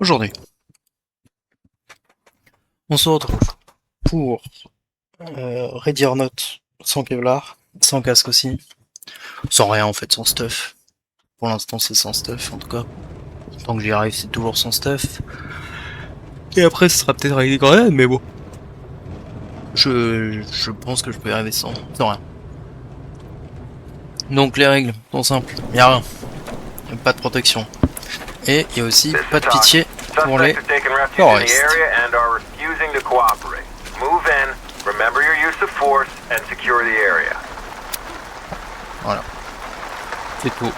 Aujourd'hui, on se retrouve pour Ready or Not sans Kevlar, sans casque aussi, sans rien en fait, sans stuff. Pour l'instant c'est sans stuff en tout cas. Tant que j'y arrive c'est toujours sans stuff. Et après ce sera peut-être avec des grenades mais bon. Je pense que je peux y arriver sans rien. Donc les règles sont simples, y'a rien. Pas de protection. Et il y a aussi pas de pitié pour les terroristes. Voilà. C'est tout.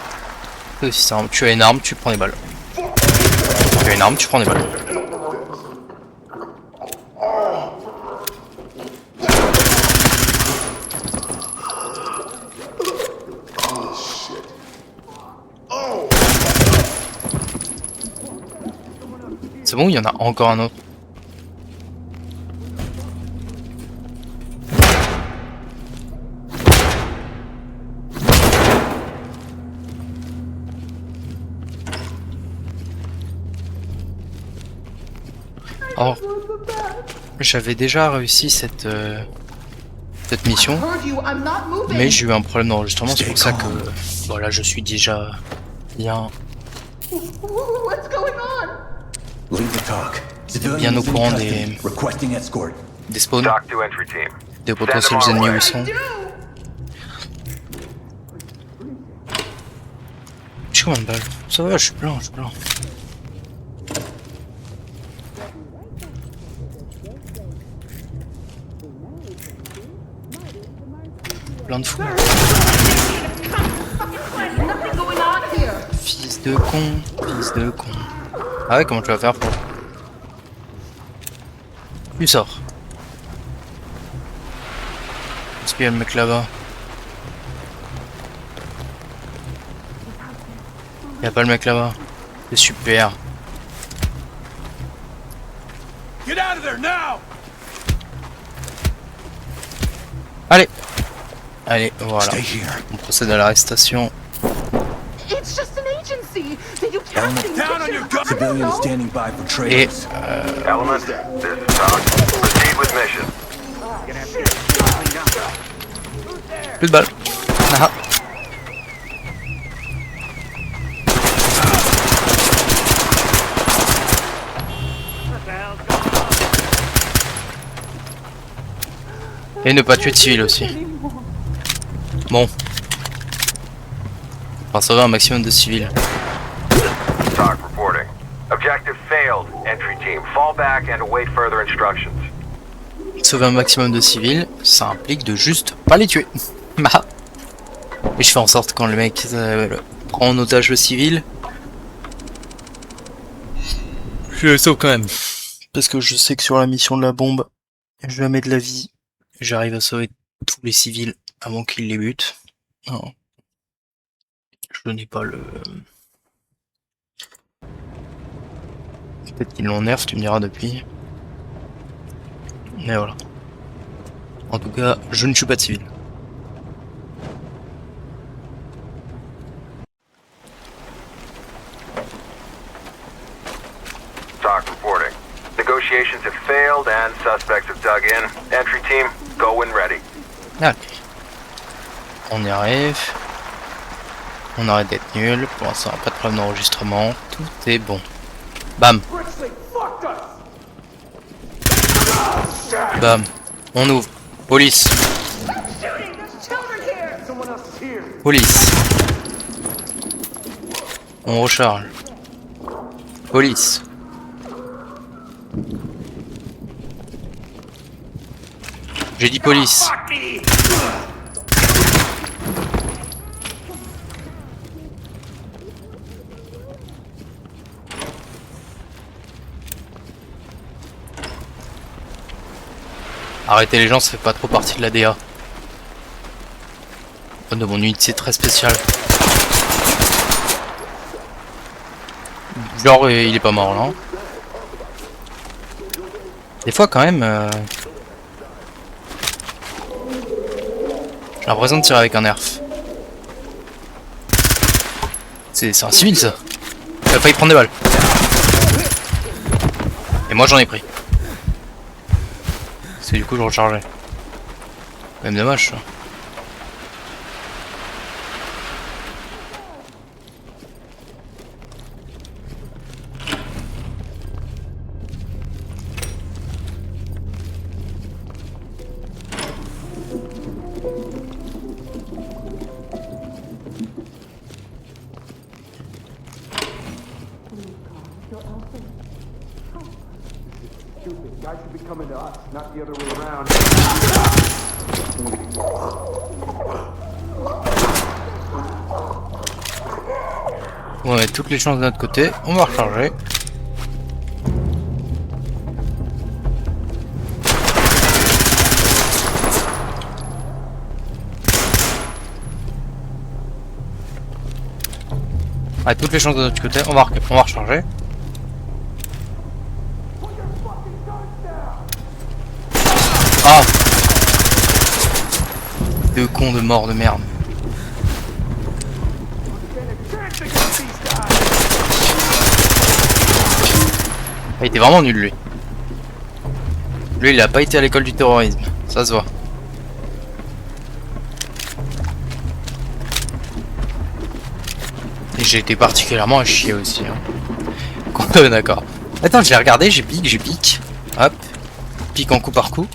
C'est aussi simple. Tu as une arme, tu prends des balles. Tu as une arme, tu prends des balles. C'est bon, il y en a encore un autre. Or, j'avais déjà réussi cette mission, mais j'ai eu un problème d'enregistrement, c'est pour ça que voilà, je suis déjà bien au courant des spawns, des potentiels ennemis où ils sont. J'ai combien de balles? Ça va, je suis plein, Plein de fous. Fils de con. Ah ouais, comment tu vas faire pour... Tu sors. Est-ce qu'il y a le mec là-bas? Y'a pas le mec là-bas. C'est super. Allez, voilà. On procède à l'arrestation. Et plus de balles. Ah. Et ne pas tuer de civils aussi. Bon. On va sauver un maximum de civils. Sauver un maximum de civils, ça implique de juste pas les tuer. Et je fais en sorte quand le mec prend en otage le civil, je le sauve quand même. Parce que je sais que sur la mission de la bombe, jamais de la vie, j'arrive à sauver tous les civils avant qu'ils les butent. Non. Je n'ai pas le... Peut-être qu'ils l'ont nerf, tu me diras depuis. Mais voilà. En tout cas, je ne tue pas de civils. TOC reporting. Negotiations have failed and suspects have dug in. Entry team, go when ready. Allez. On y arrive. On arrête d'être nul. Pour l'instant, pas de problème d'enregistrement. Tout est bon. Bam. Bam. On ouvre. Police. Police. On recharge. Police. J'ai dit police. Arrêter les gens, ça fait pas trop partie de la DA. De mon unité très spéciale. Genre, il est pas mort là. Des fois, quand même. J'ai l'impression de tirer avec un nerf. C'est un civil ça. Il a failli prendre des balles. Et moi j'en ai pris. Parce que du coup je rechargeais. Quand même dommage ça. Guys should be coming to us, not the other way around. On va mettre toutes les chances de notre côté, on va recharger. Allez, toutes les chances de notre côté, on va recharger. Ah! Deux cons de mort de merde. Il était vraiment nul lui. Lui il a pas été à l'école du terrorisme, ça se voit. Et j'ai été particulièrement à chier aussi. Hein. D'accord. Attends, j'ai regardé, j'ai pique. Hop. Pique en coup par coup.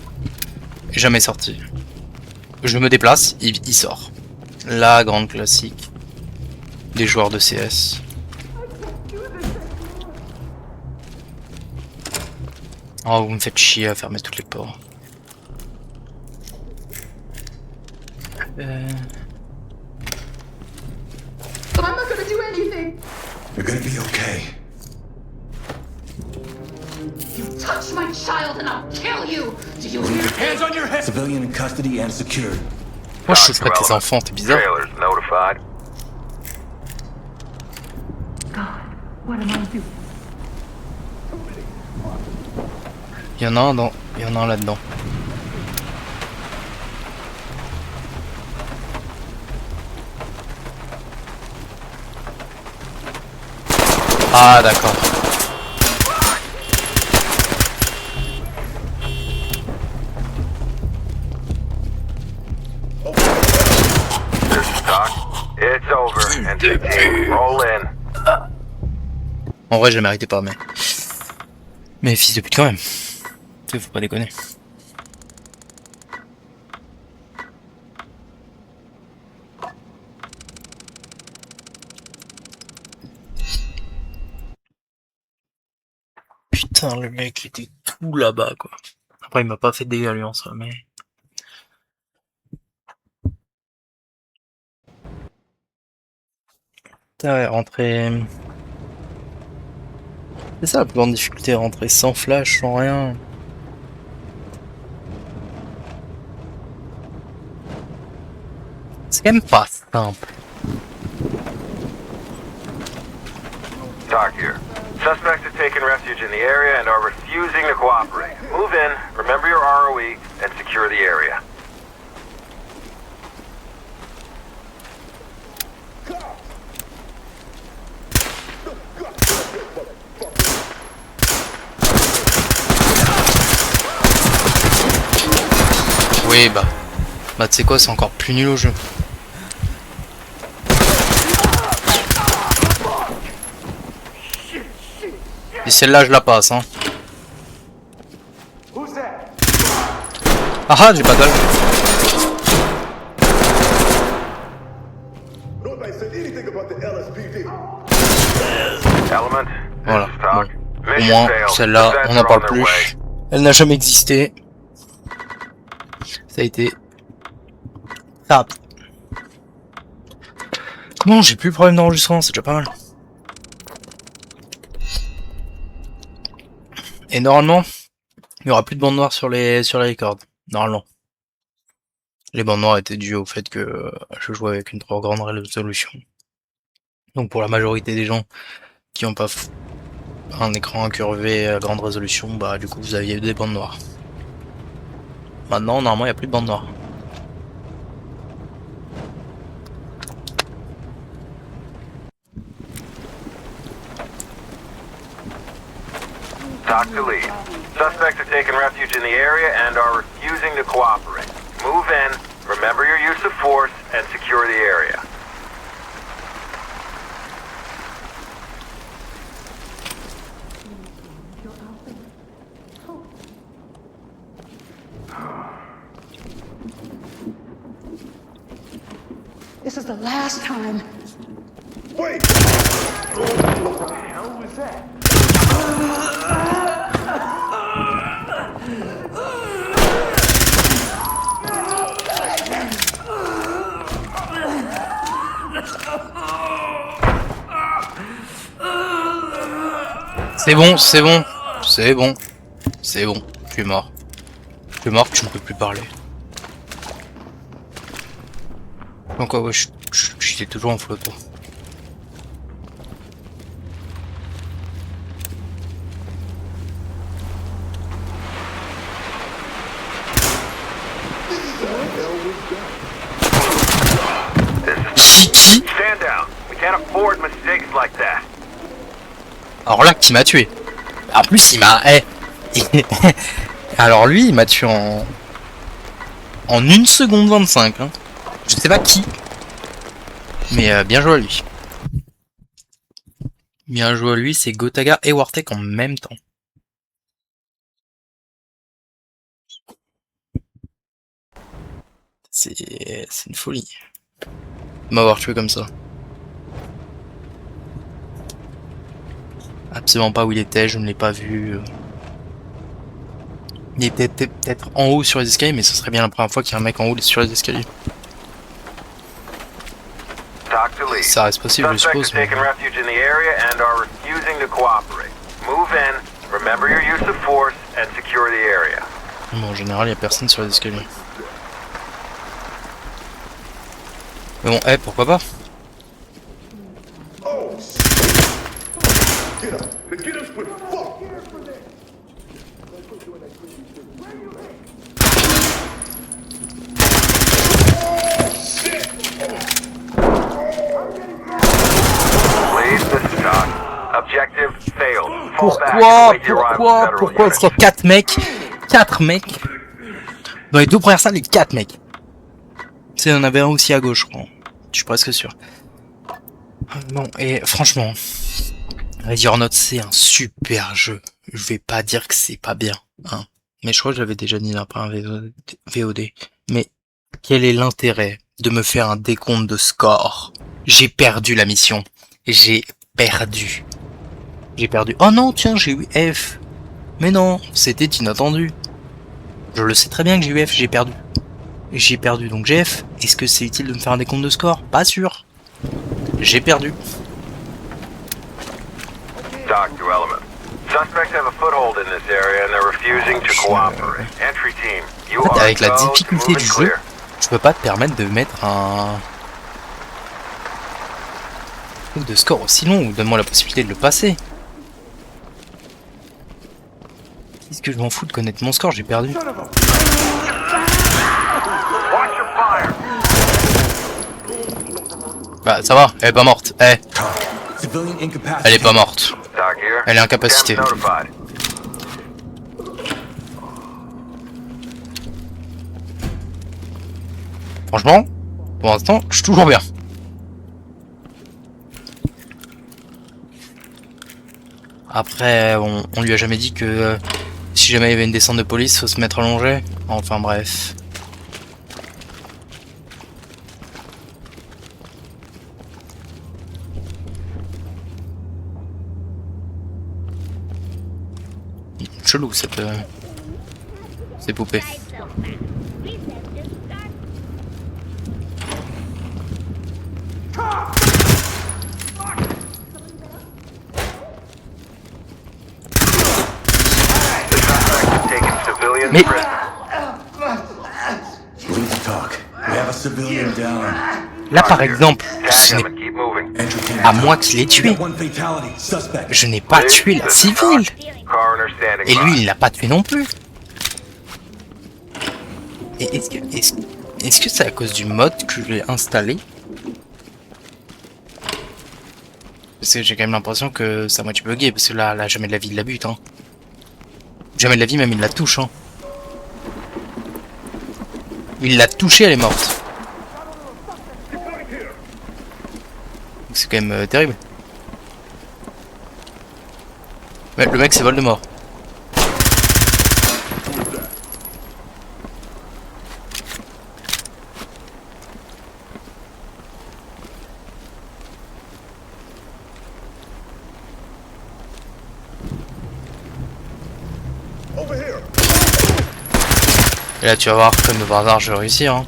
Et jamais sorti. Je me déplace, il sort. La grande classique des joueurs de CS. Oh, vous me faites chier à fermer toutes les portes. I'm not gonna do anything. You're gonna be okay. You touch my child and I'll kill you. Do you hear? Hands on your head! Civilian in custody and secured. Moi je souffre tes enfants, t'es bizarre. Trailers notified. God, what am I doing? Il y en a un là-dedans. Ah d'accord. This is Doc. It's over. NCT, roll in. En vrai, je la méritais pas, mais fils de pute quand même. Tu sais, faut pas déconner. Putain, le mec était tout là-bas, quoi. Après, il m'a pas fait de dégâts lui en soi, mais. Putain, ouais, rentrer. C'est ça la plus grande difficulté, rentrer sans flash, sans rien. C'est quand même pas simple. Doc here. Suspects have taken refuge in the area and are refusing to cooperate. Move in, remember your ROE, and secure the area. Oui, bah tu sais quoi, c'est encore plus nul au jeu. Et celle-là, je la passe, hein. Ah ah, j'ai pas de balle. Element, Voilà. this is Doc. Au Mission moins, failed. celle-là, Suspects on n'en are on parle their plus. way. Elle n'a jamais existé. Ça a été... rapide. Bon, j'ai plus de problème d'enregistrement, c'est déjà pas mal. Et normalement, il y aura plus de bandes noires sur les records. Normalement. Les bandes noires étaient dues au fait que je jouais avec une trop grande résolution. Donc pour la majorité des gens qui n'ont pas un écran incurvé à grande résolution, bah du coup vous aviez des bandes noires. Maintenant, normalement, il n'y a plus de bandes noires. Talk to lead. Suspects are taking refuge in the area and are refusing to cooperate. Move in, remember your use of force, and secure the area. This is the last time. Wait! What the hell was that? C'est bon, c'est bon, c'est bon, c'est bon, tu es mort. Tu es mort, tu ne peux plus parler. Donc ouais, j'étais toujours en flottant. Qui Stand down. We can't afford mistakes like that. Alors là, qui m'a tué. En plus, il m'a... Alors lui, il m'a tué en 1 seconde 25. Hein. Je sais pas qui. Mais bien joué à lui. Bien joué à lui, c'est Gotaga et Wartek en même temps. C'est une folie. De m'avoir tué comme ça. Absolument pas où il était, je ne l'ai pas vu. Il était peut-être en haut sur les escaliers, mais ce serait bien la première fois qu'il y a un mec en haut sur les escaliers. Talk to lead. Ça reste possible, je Suspects suppose. are taking refuge in the area and are refusing to cooperate. Move in, remember your use of force, and secure the area. Bon, en général, il n'y a personne sur les escaliers. Mais bon, pourquoi pas? Oh, get up! Get us with fuck! Please, this is Doc. Objective failed. Fall back and await the arrival of federal Pourquoi units. sur 4 mecs? 4 mecs? Dans les deux premières salles, les 4 mecs. Il y en avait un aussi à gauche, je crois. Je suis presque sûr. Non, et franchement, Ready or Not, c'est un super jeu. Je vais pas dire que c'est pas bien, hein. Mais je crois que j'avais déjà dit après un VOD. Mais quel est l'intérêt de me faire un décompte de score? J'ai perdu la mission. J'ai perdu. Oh non, tiens, j'ai eu F. Mais non, c'était inattendu. Je le sais très bien que j'ai eu F, j'ai perdu. J'ai perdu, donc j'ai F. Est-ce que c'est utile de me faire un décompte de score? Pas sûr. J'ai perdu. Doc to Element. Suspects have a foothold in this area and they're refusing to cooperate. Entry team, you En fait, are avec la go, difficulté move du and jeu, clear. je peux pas te permettre de mettre un truc de score aussi long, ou donne-moi la possibilité de le passer. Qu'est-ce que je m'en fous de connaître mon score, j'ai perdu. Watch your fire. Bah ça va, elle est pas morte. Civilian incapacity. Elle est pas morte. Doc here. Elle est incapacitée. Cap's notified. Franchement, pour l'instant, je suis toujours bien. Après, on lui a jamais dit que si jamais il y avait une descente de police, faut se mettre allongé. Enfin bref. Chelou cette ces poupées. Taking civilians Mais- prisoner. Lead talk. We have a civilian down. Là par exemple, ce Tag n'est them and keep moving. Entry team. à moi qui l'ai tué. One fatality. Suspect. Je n'ai pas tué la civile. Coroner standing Et lui, by. il l'a pas tué non plus. Et est-ce que c'est à cause du mode que j'ai installé? Parce que j'ai quand même l'impression que ça m'a moitié bugué, parce que là jamais de la vie de la bute, hein. Jamais de la vie, même il la touche, hein. Il l'a touchée, elle est morte. C'est quand même terrible. Ouais, le mec c'est Voldemort. Over here. Et là tu vas voir, comme de par hasard je vais réussir, hein.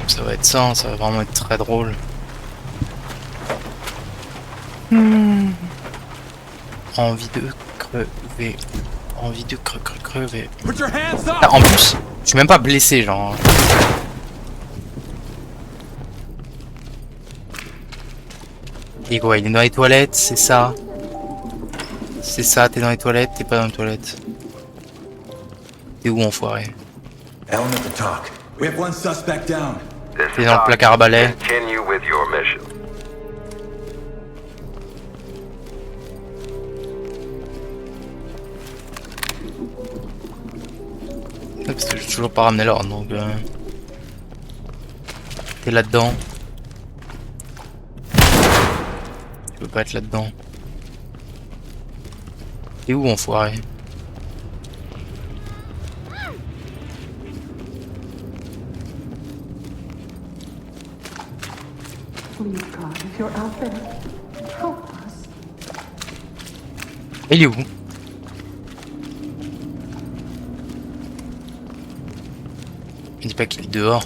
Ça va être ça, hein, ça va vraiment être très drôle. Envie de crever. Envie de crever. Put your hands up! Ah, en plus, je suis même pas blessé, genre. Et quoi, il est dans les toilettes, c'est ça. C'est ça, t'es dans les toilettes, t'es pas dans les toilettes. T'es où, enfoiré? Element to talk. We have one suspect down. This T'es is dans le Doc. placard à balai. Continue with your mission. Parce que j'ai toujours pas ramené l'ordre, donc t'es là-dedans. Tu peux pas être là-dedans. T'es où, enfoiré? Please, God, if you're out there, help us. Il est où? Il dit pas qu'il est dehors.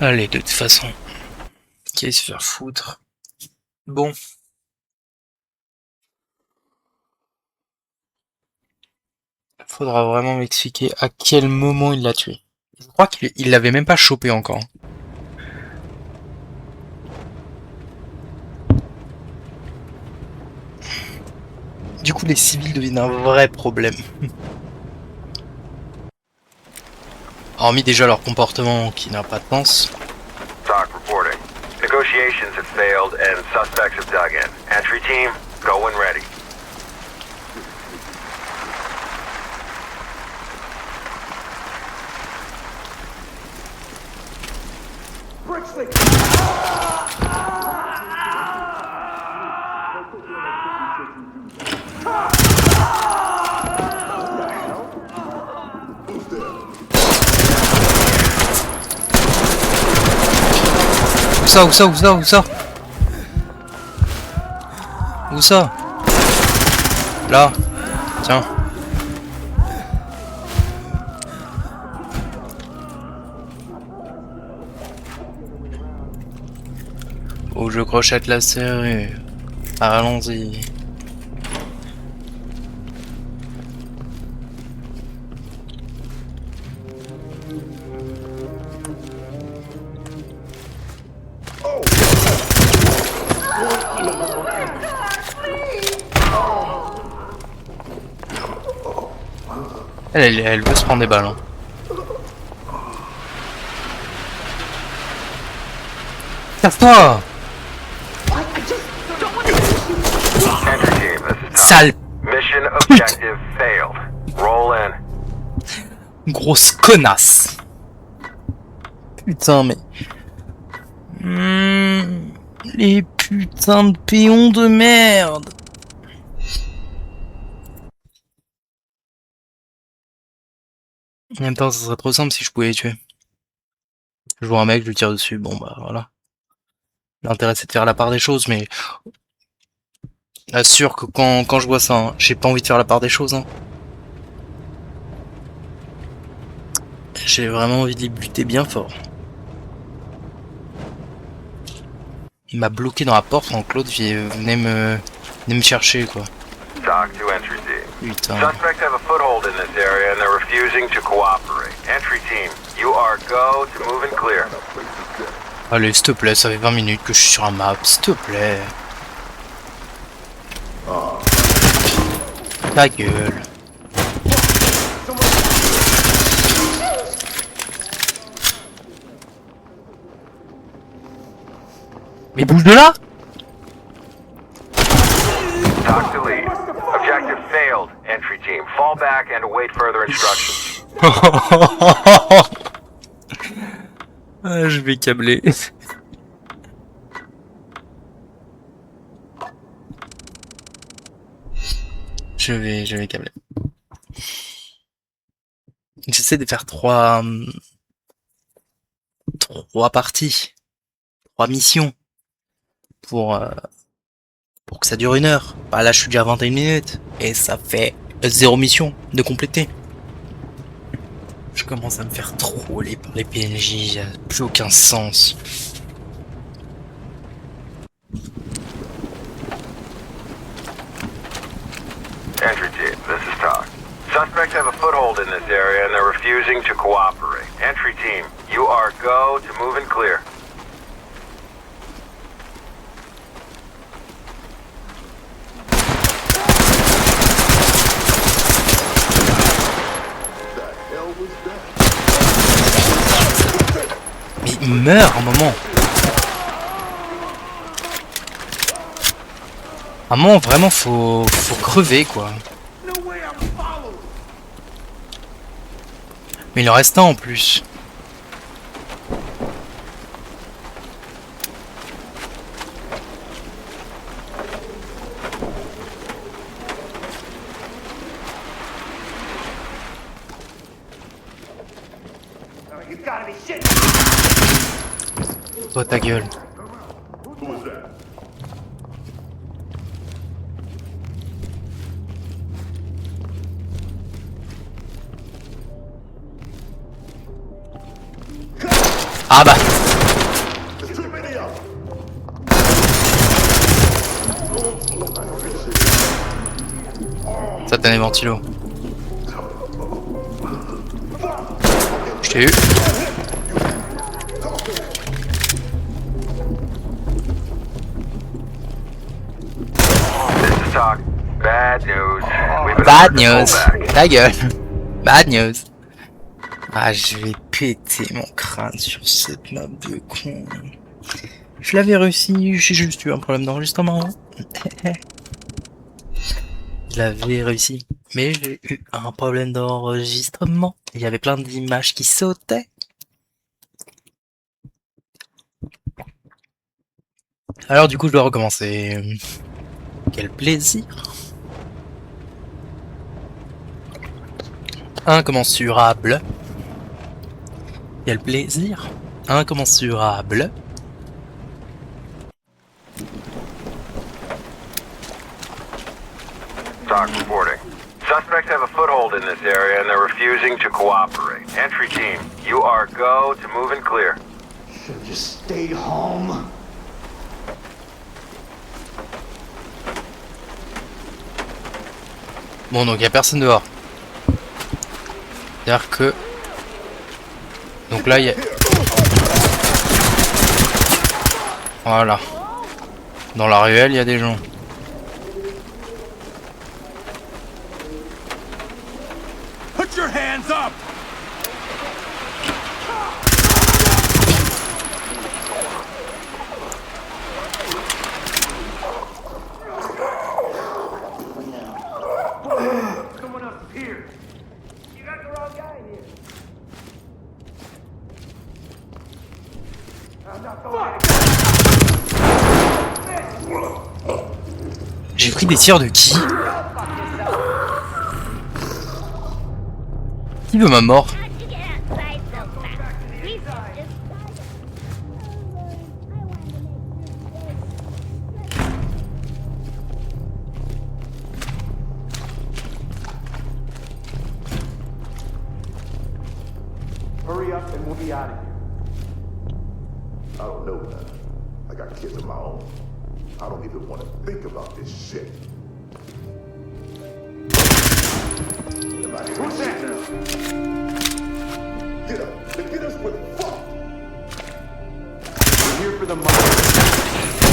Allez, de toute façon, qui allait se faire foutre. Bon. Faudra vraiment m'expliquer à quel moment il l'a tué. Je crois qu'il l'avait même pas chopé encore. Du coup, les civils deviennent un vrai problème. Hormis déjà leur comportement qui n'a pas de sens. Doc reporting. Negotiations have failed and suspects have dug in. Entry team, go when ready. Brixley. Où ça? Où ça? Où ça? Où ça? Où ça? Là. Tiens. Faut que je crochette la serrure. Allons-y. Elle veut se prendre des balles. Hein. Casse-toi! Entry team, this is Doc. Sale Mission objective failed. Roll in. grosse connasse! Putain, mais... les putains de péons de merde! En même temps, ça serait trop simple si je pouvais les tuer. Je vois un mec, je lui tire dessus, bon bah voilà. L'intérêt c'est de faire la part des choses, mais... Assure que quand je vois ça, hein, j'ai pas envie de faire la part des choses. Hein. J'ai vraiment envie de les buter bien fort. Il m'a bloqué dans la porte quand Claude venait me chercher quoi. Talk to entry team. Putain. Suspects have a foothold in this area and they're refusing to cooperate. Entry team, you are go to move and clear. Allez, s'il te plaît, ça fait 20 minutes que je suis sur un map, s'il te plaît. Ta gueule. Mais bouge de là! Talk to lead. Objective failed. Entry team, fall back and await further instructions. Ah, je vais câbler. Je vais câbler. J'essaie de faire trois parties, 3 missions pour que ça dure 1 heure. Bah là, je suis déjà à 21 minutes et ça fait 0 mission de compléter. Je commence à me faire troller par les PNJ, ça n'a plus aucun sens. Entry team, this is Talk. Suspects have a foothold in this area and they're refusing to cooperate. Entry team, you are go to move and clear. Mais il meurt un moment. À un moment, vraiment, faut crever, quoi. Mais il en reste un en plus. Oh ta gueule. Who was that? Ah bah. There's too many of them. Satané ventilo. Je t'ai eu. This is Talk. Bad news. We've been Bad ordered to news. pull back. Ta gueule. Bad news. Ah, je vais péter mon crâne sur cette map de con. Je l'avais réussi, j'ai juste eu un problème d'enregistrement. Je l'avais réussi, mais j'ai eu un problème d'enregistrement. Il y avait plein d'images qui sautaient. Alors du coup, je dois recommencer. Quel plaisir. Incommensurable. Quel plaisir. Incommensurable. Talk reporting. Suspects have a foothold in this area and they're refusing to cooperate. Entry team, you are go to move and clear. Should've just stayed home. Bon, donc il n'y a personne dehors. C'est-à-dire que... Donc là, il y a... Voilà. Dans la ruelle, il y a des gens. Put your hands up! Someone else is here. You got the wrong guy here. I'm not going J'ai pris des tirs de qui? Qui veut ma mort? How'd you get outside so fast? We just Hurry up and we'll be out of here. I don't know that. I got kids of my own. I don't even want to think about this shit. Who's that now? Get up. They get us with fuck. We're here for the money.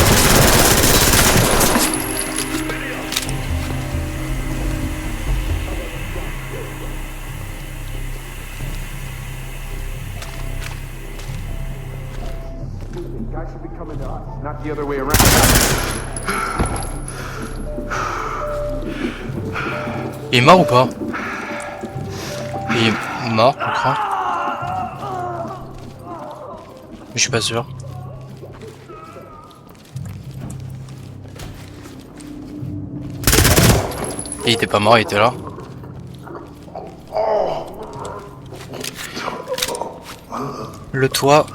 Guys should be coming to us, not the other way around. Il est mort ou pas? Il est mort, je crois. Mais je suis pas sûr. Et il était pas mort, il était là. Le toit.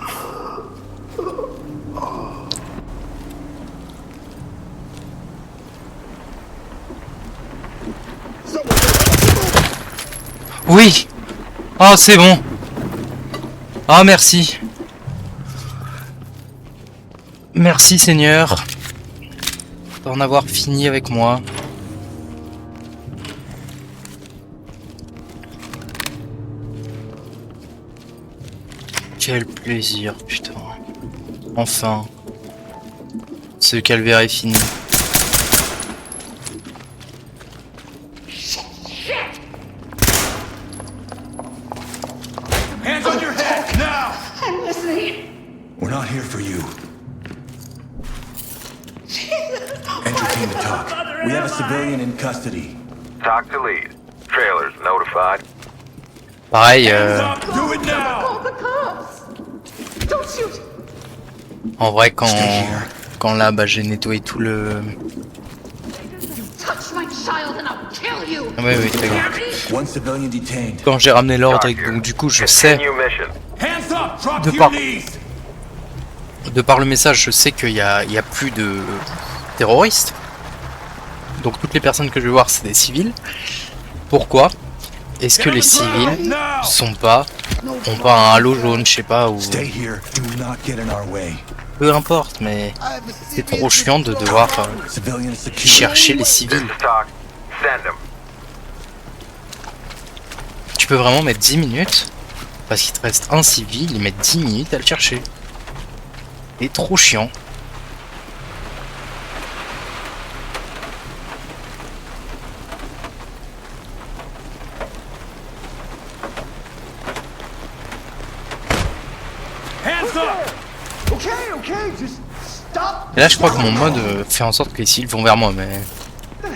Oui! Oh, c'est bon! Ah, merci! Merci, Seigneur, d'en avoir fini avec moi. Quel plaisir, putain. Enfin. Ce calvaire est fini. Hands on your head, now! I'm listening. We're not here for you. Entertain the talk. We have a civilian in custody. Talk to lead. Trailers notified. Pareil, Do it now! Call the cops. Don't shoot. en vrai, quand là, bah, j'ai nettoyé tout le... Touch my child and I'll kill you. Oui, oui, c'est bon. One civilian detained. Quand j'ai ramené l'ordre, et que, donc du coup, je sais, Continue mission. Hands up! Drop De to par- your knees! de par le message, je sais qu'il y a plus de terroristes. Donc toutes les personnes que je vais voir, c'est des civils. Pourquoi est-ce que les civils ont pas un halo jaune, je sais pas, ou Stay here. Do not get in our way. peu importe, mais c'est trop chiant de devoir Civilian secure. chercher les This civils. is talk. Send them. Tu peux vraiment mettre 10 minutes, parce qu'il te reste un civil, ils mettent 10 minutes à le chercher. C'est trop chiant. Hands up! Et là, je crois que mon mode fait en sorte que les civils vont vers moi, mais je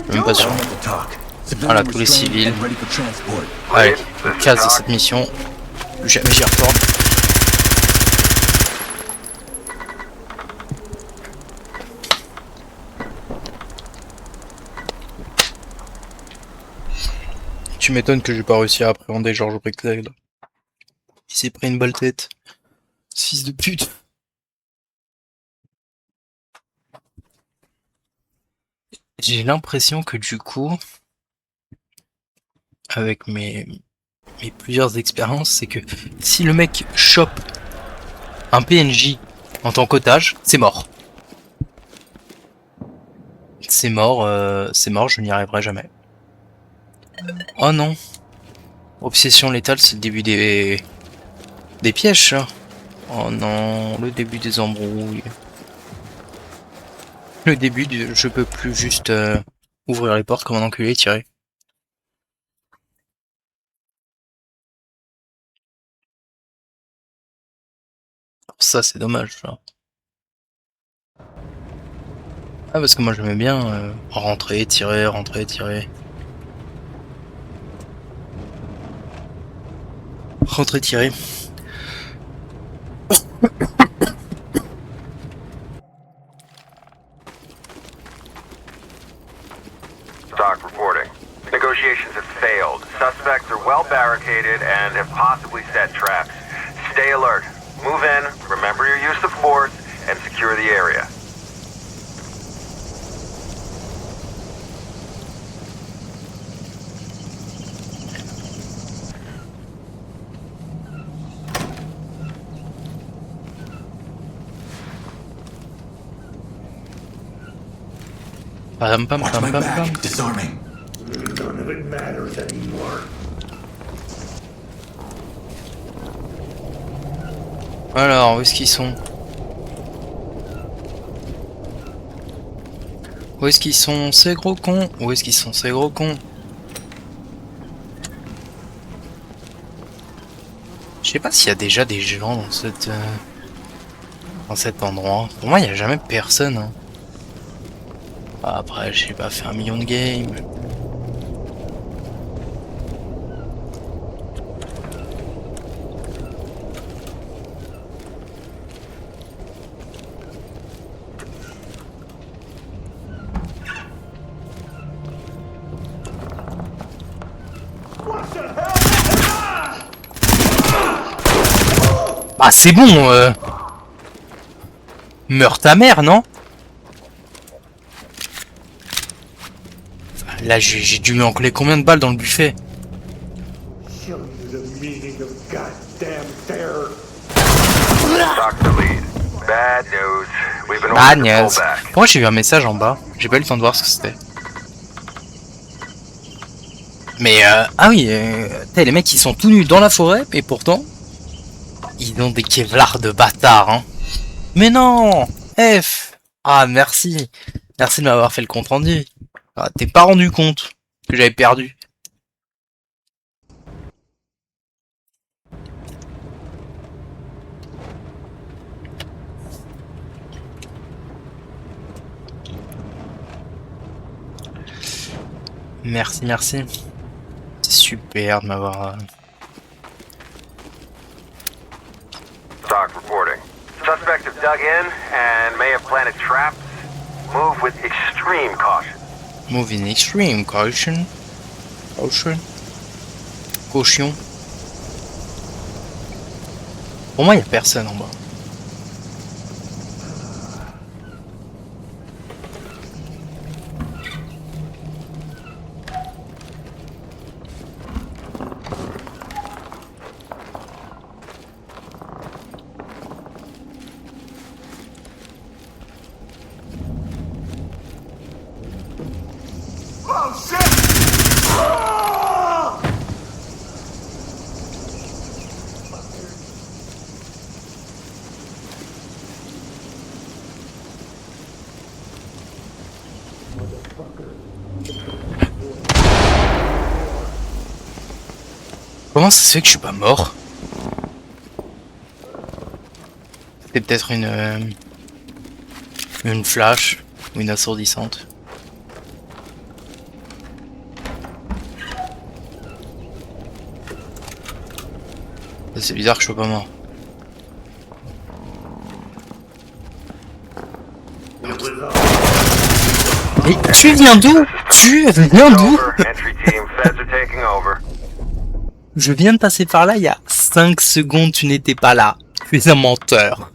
suis même pas sûr. Down at the talk. Civilian Voilà, tous les restrained civils. and ready for transport. Allez, on casse de cette mission. Jamais j'y retourne. Tu m'étonnes que j'ai pas réussi à appréhender George Brexel. Il s'est pris une balle tête. Ce fils de pute. J'ai l'impression que du coup, avec mes plusieurs expériences, c'est que si le mec chope un PNJ en tant qu'otage, c'est mort. C'est mort, je n'y arriverai jamais. Oh non. Obsession létale, c'est le début des pièges, ça. Oh non, le début des embrouilles. Le début du je peux plus juste ouvrir les portes comme un enculé et tirer. Ça, c'est dommage, ça. Ah, parce que moi, j'aimais bien rentrer, tirer, rentrer, tirer. Rentrer, tirer. Talk reporting. Negotiations have failed. Suspects are well barricaded and have possibly set traps. Stay alert. Move in, remember your use of force, and secure the area. Pam pam Watch pam my pam pam. back. Disarming. None of it matters anymore. Alors, où est-ce qu'ils sont? Où est-ce qu'ils sont ces gros cons? Où est-ce qu'ils sont ces gros cons? Je sais pas s'il y a déjà des gens dans cet endroit. Pour moi, il n'y a jamais personne. Hein. Après, j'ai pas fait 1 million de games. Ah, c'est bon, Meurs ta mère, non? Là, j'ai dû me encoller combien de balles dans le buffet? Show you the meaning of goddamn terror. Talk to lead. Bad news. We've been Ah, ordered to niaise. pull back. Pourquoi j'ai vu un message en bas? J'ai pas eu le temps de voir ce que c'était. Mais, ah oui, les mecs, ils sont tout nus dans la forêt, et pourtant... Ils ont des kevlars de bâtards, hein. Mais non! F! Ah, merci. Merci de m'avoir fait le compte rendu. Ah, t'es pas rendu compte que j'avais perdu. Merci, merci. C'est super de m'avoir... Talk reporting. Suspects have dug in and may have planted traps. Move with extreme caution. Move in extreme caution. Caution. Caution. Pour moi, il n'y a personne en bas. Comment ça se fait que je suis pas mort? C'est peut-être une flash ou une assourdissante. C'est bizarre que je sois pas mort. Mais tu viens d'où? Tu viens d'où? Over. Entry team. Feds are taking over. Je viens de passer par là il y a 5 secondes, tu n'étais pas là. Tu es un menteur.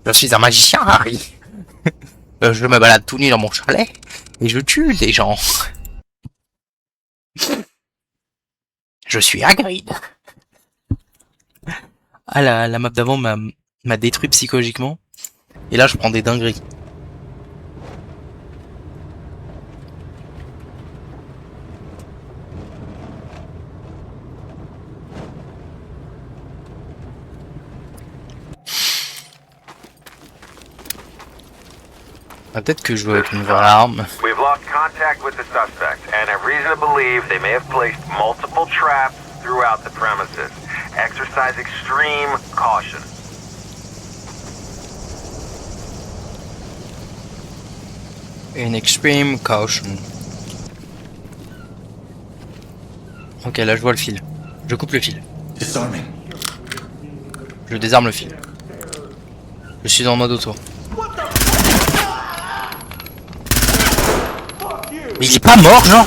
Je suis un magicien, Harry. Je me balade tout nu dans mon chalet et je tue des gens. Je suis Hagrid. Ah, la map d'avant m'a détruit psychologiquement. Et là, je prends des dingueries. Ah, peut-être que je joue avec une vraie arme. We've lost contact with the suspect and have reason to believe they may have placed multiple traps throughout the premises. Exercise extreme caution. Une extreme caution. Ok, là je vois le fil. Je coupe le fil. Disarming. Je désarme le fil. Je suis en mode auto. Mais il est pas mort, genre?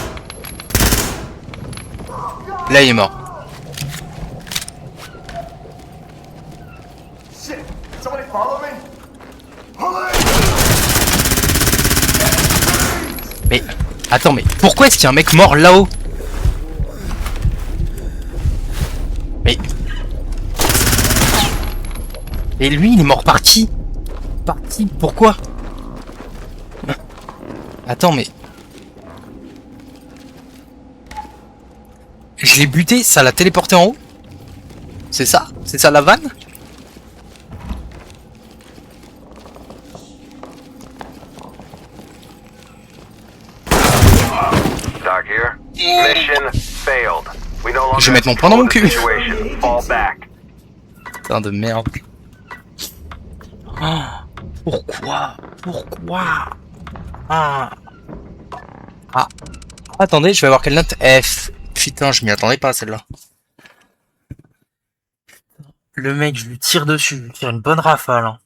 Là, il est mort. Shit! Somebody follow me? Mais, attends, mais pourquoi est-ce qu'il y a un mec mort là-haut? Mais... Et lui, il est mort par qui? Par qui? Pourquoi? Attends, mais... Je l'ai buté, ça l'a téléporté en haut? C'est ça? C'est ça la vanne? Doc here. Mission failed. We no longer Je vais mettre mon poing dans mon cul. situation. Fall back. Putain de merde. Oh, pourquoi? Pourquoi? Ah. Ah. Attendez, je vais voir quelle note. F. Putain, je m'y attendais pas celle-là. Le mec, je lui tire dessus, je lui tire une bonne rafale. Hein.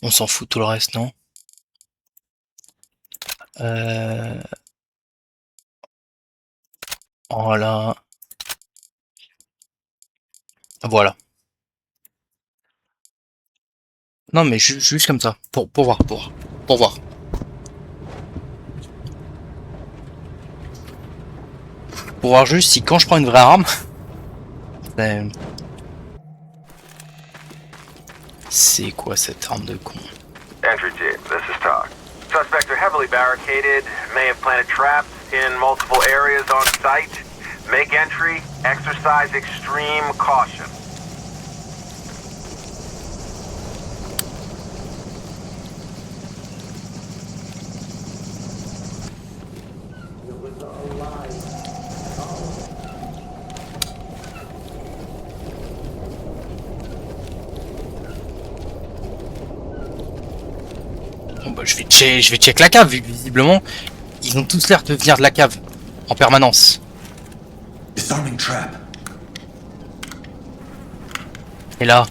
On s'en fout tout le reste, non? Voilà. Voilà. Non mais juste comme ça, pour voir, pour voir. Pour voir juste si quand je prends une vraie arme, c'est quoi cette arme de con? Entry team, this is Talk. Suspects are heavily barricaded, may have planted traps in multiple areas on site. Make entry, exercise extreme caution. Bon bah je vais check la cave, vu que visiblement ils ont tous l'air de venir de la cave en permanence. Disarming trap. Et là.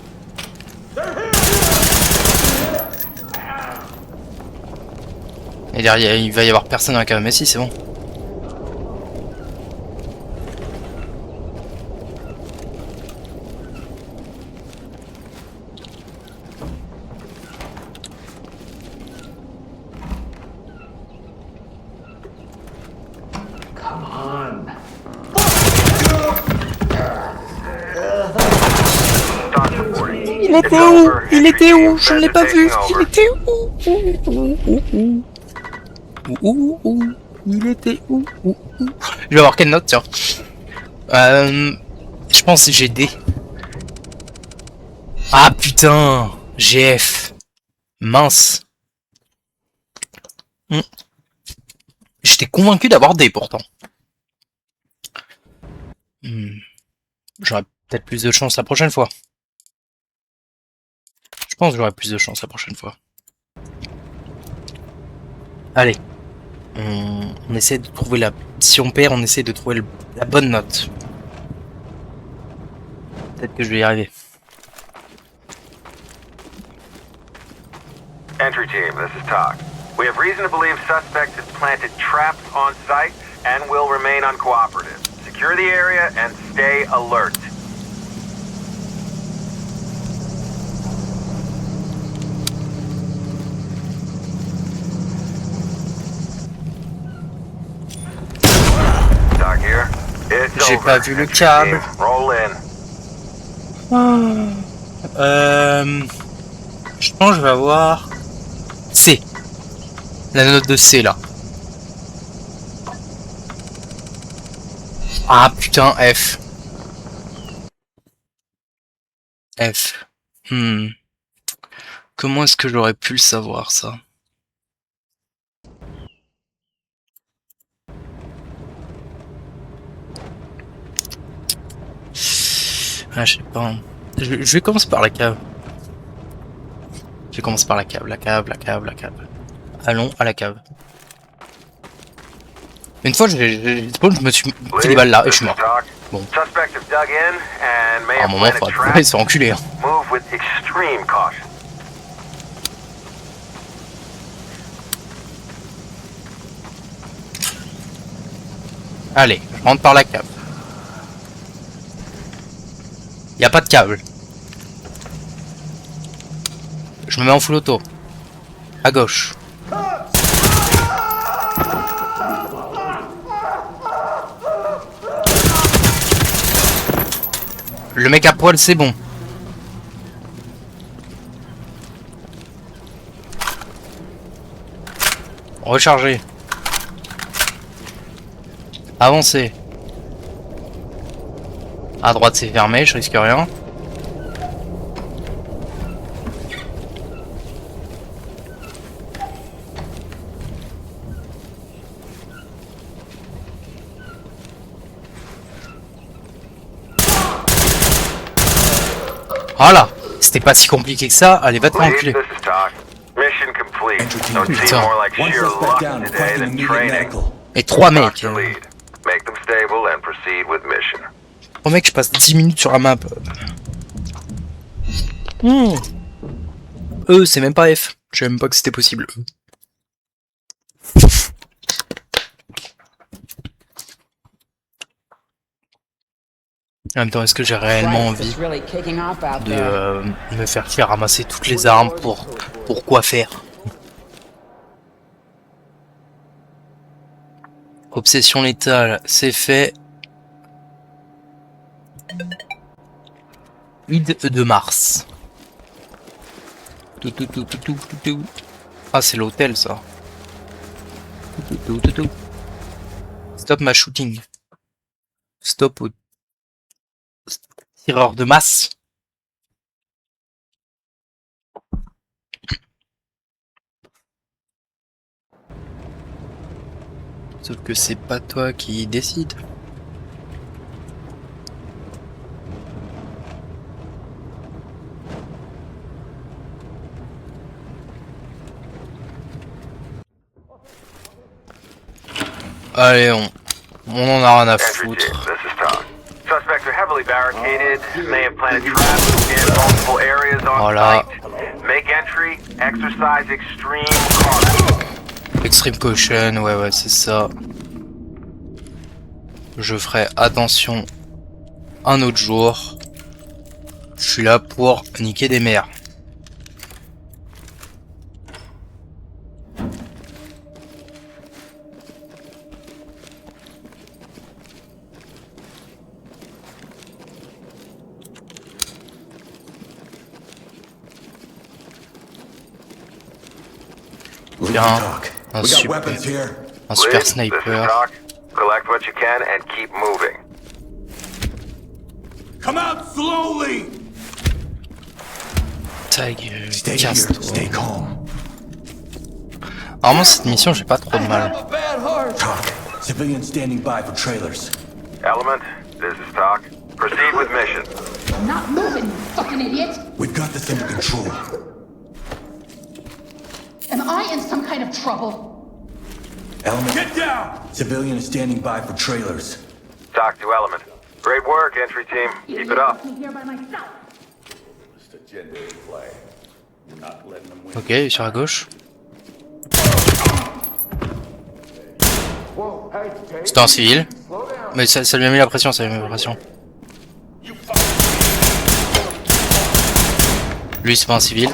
Et derrière il va y avoir personne dans la cave, mais si c'est bon. Come on. Talk reporting. Il était où? Il était où? Je ne l'ai pas vu. Il était où? Il était où? Je vais avoir quelle note, tiens. Je pense que j'ai D. Ah putain, GF. Mince. J'étais convaincu d'avoir D pourtant. J'aurai peut-être plus de chance la prochaine fois. Je pense que j'aurai plus de chance la prochaine fois. Allez. On essaie de trouver la... Si on perd, on essaie de trouver la bonne note. Peut-être que je vais y arriver. Entry team, this is Talk. We have reason to believe suspect has planted traps on site and will remain uncooperative. Secure the area and stay alert. Doc here. It's J'ai over. pas vu le Entry câble. team, roll in. Je pense que je vais avoir C. La note de C là. Ah putain, F. F. Comment est-ce que j'aurais pu le savoir ça? Ah, je sais pas. Je vais commencer par la cave. Je vais commencer par la cave, la cave. Allons à la cave. Une fois, je me suis fait des balles là et je suis mort. Bon. Suspects have dug in and may À un have moment, planted faudra traps. pas se faire enculer. Hein. Move with extreme caution. Allez, je rentre par la cave. Y a pas de câble. Je me mets en full auto. À gauche. Le mec à poil, c'est bon. Recharger. Avancer. À droite, c'est fermé, je risque rien. Voilà, c'était pas si compliqué que ça. Allez, va te Lead, enculer. this is Talk. Mission complete. Entry team So to it talk. seemed more like One sheer suspect luck down, today requesting than immediate training. medical. Et 3 Talk mecs. to lead. Make them stable and proceed with mission. Oh mec, je passe 10 minutes sur la map. C'est même pas F. Je savais même pas que c'était possible. En même temps, est-ce que j'ai réellement envie de me faire ramasser toutes les armes pour quoi faire? Obsession létale, c'est fait. Id de Mars. Ah, c'est l'hôtel, ça. Stop ma shooting. Stop au tireur de masse. Sauf que c'est pas toi qui décide. Allez, on en a rien à Entry team, foutre. this is Talk. Suspects are heavily barricaded. They have planted traps in multiple areas on Voilà. site. Make entry. Exercise extreme caution. Extreme caution, ouais, c'est ça. Je ferai attention un autre jour. Je suis là pour niquer des mères. Lead Bien. to Talk. Un We got super, weapons here. un super Lead, this is sniper. Talk. Collect what you can and keep moving. Come out slowly. Ta gueule, Stay here. casse-toi. Stay calm. Normalement cette mission j'ai pas trop de mal. Talk. Civilians standing by for trailers. Element, this is Talk. Proceed with mission. I'm not moving, you fucking idiot! We've got this under control. Am I in some kind of trouble? Element. Get down. Civilian is standing by for trailers. Talk to Element. Great work, entry team. Keep it up. Me here by myself. Ok, sur la gauche. C'était un civil. Mais ça lui a mis la pression, ça lui a mis la pression. Lui c'est pas un civil.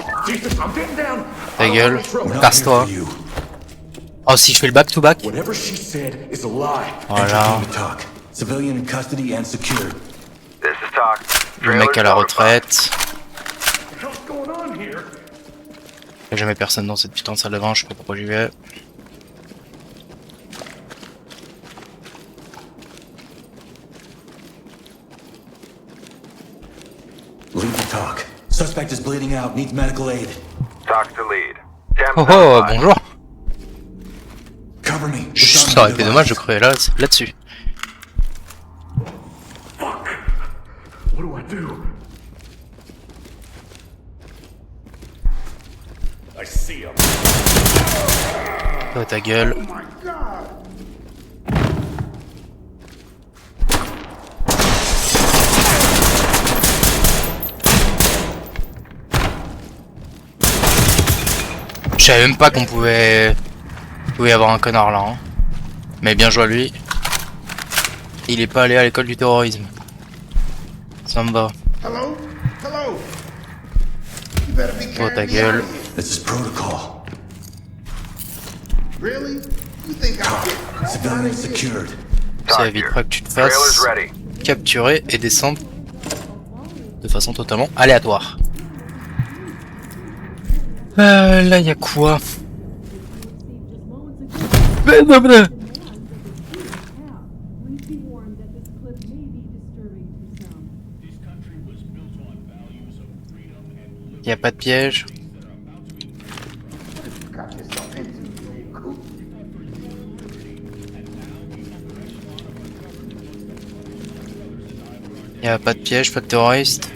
Ta gueule, We're not casse-toi. here for you. Oh si je fais le back to back. Whatever she said is a lie. Entry Voilà. team to Talk. Civilian in custody and secured. This is Talk. Le mec à la Trailers retraite. What's going on here? Y'a jamais personne dans cette putain de salle de bain, je sais pas pourquoi j'y vais. Lead to Talk. Suspect is bleeding out. Needs medical aid. Talk to lead. 10 Oh oh, notified. bonjour. Cover me. Ça aurait été dommage de crever là-dessus. Fuck. What do I do? I see him. Oh ta gueule. Oh my god. Je savais même pas qu'on pouvait y avoir un connard là. Hein. Mais bien joué à lui. Il est pas allé à l'école du terrorisme. Ça me va. Hello? Hello? You better be Oh ta gueule. This is protocol. Really? You think I'll get Civilian secured. Ça Talk évitera here. que tu te Trailer's fasses ready. capturer et descendre de façon totalement aléatoire. Là y a quoi? Y a pas de piège. Y a pas de piège, pas de terroriste.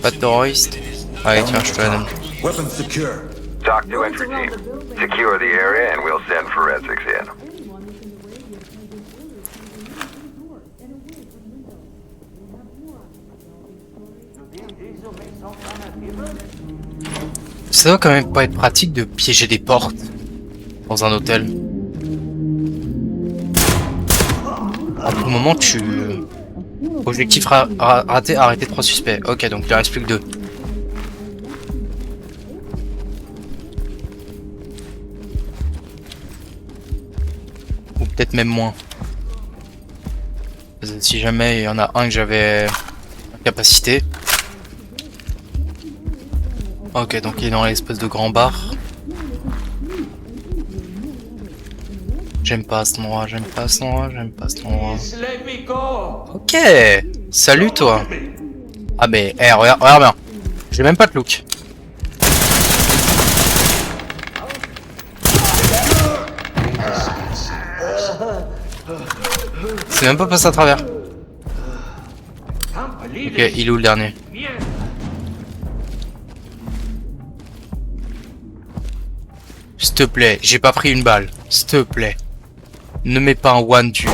Pas de terroriste. Allez tiens, je te la donne. Weapons secure. Talk to entry team. Secure the area and we'll send forensics in. Ça doit quand même pas être pratique de piéger des portes dans un hôtel. À tout moment tu... Objectif raté, arrêter 3 suspects. Ok, donc il en reste plus que 2. Ou peut-être même moins. Si jamais il y en a un que j'avais capacité. Ok, donc il est dans l'espèce de grand bar. J'aime pas cet endroit, j'aime pas cet endroit, j'aime pas cet endroit. Let me go. Ok, salut toi. Ah mais, regarde, regarde bien. J'ai même pas de look. C'est même pas passé à travers. Ok, il est où le dernier? S'il te plaît, j'ai pas pris une balle. S'il te plaît. Ne mets pas un one du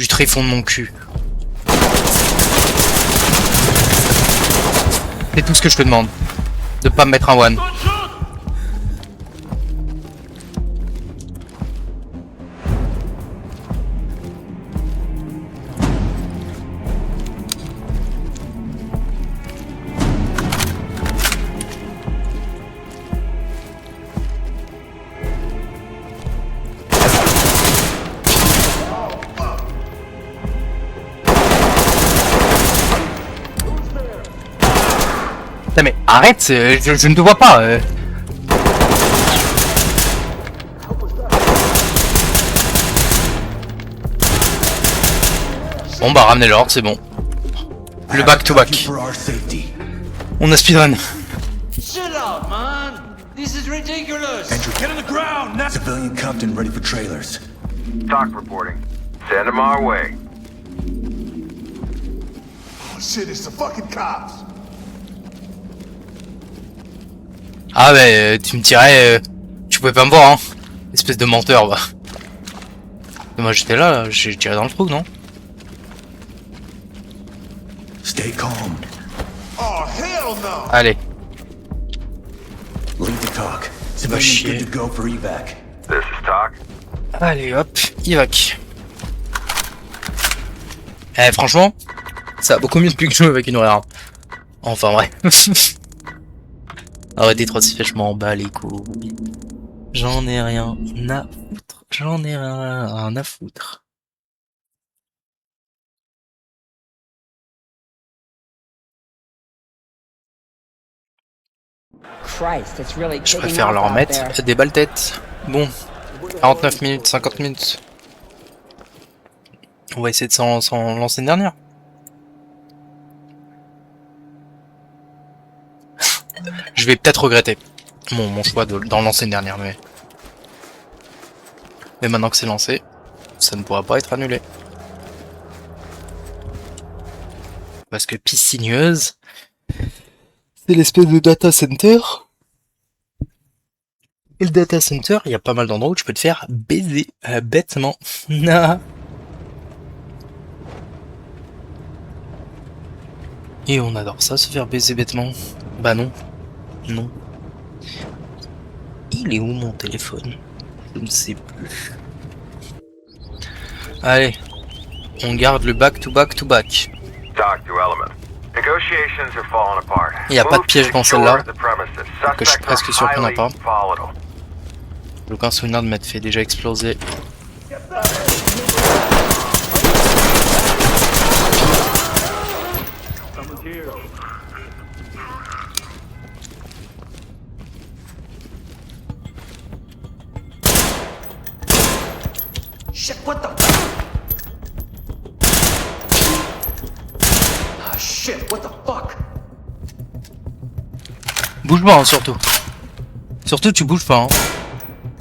tréfond de mon cul. C'est tout ce que je te demande. De pas me mettre un one. Putain mais arrête, je ne te vois pas. Bon bah ramenez l'ordre, c'est bon. Le back to back. For our safety. On a speedrun. Shut up, man. This is ridiculous. Andrew, get on the ground now. Civilian Compton ready for trailers. Talk reporting. Send them our way. Oh shit, it's the fucking cops. Ah bah tu me dirais, tu pouvais pas me voir hein. Espèce de menteur va. Mais moi j'étais là, j'ai tiré dans le trou non? Stay calm. Oh hell no. Allez. Leave the talk. Va Civilian chier. good to go for evac. This is Talk. Allez hop, Ivac. Eh franchement, ça va beaucoup mieux depuis que je joue avec une horaire. Enfin vrai. Arrêtez trop de se faire, je m'en bats les couilles. J'en ai rien à foutre. J'en ai rien à foutre. Christ, it's really Je kicking préfère off leur out mettre there. des balles têtes. Bon, 49 minutes, 50 minutes. On va essayer de s'en lancer une dernière. Je vais peut-être regretter mon choix d'en lancer une dernière, mais maintenant que c'est lancé, ça ne pourra pas être annulé. Parce que piscineuse, c'est l'espèce de data center. Et le data center, il y a pas mal d'endroits où tu peux te faire baiser bêtement. Et on adore ça, se faire baiser bêtement. Bah non. Non. Il est où mon téléphone? Je ne sais plus. Allez. On garde le back to back to back. Talk to Element. Negotiations are falling apart. Il n'y a pas de Move to piège dans secure celle-là. the premises. Que je suis Suspects presque are sûr qu'il n'y en a highly pas. volatile. J'ai aucun souvenir de m'être fait déjà exploser. Someone's here. Shit, what the? Ah, shit, what the fuck? Bouge pas, hein, surtout. Surtout, tu bouges pas. Hein.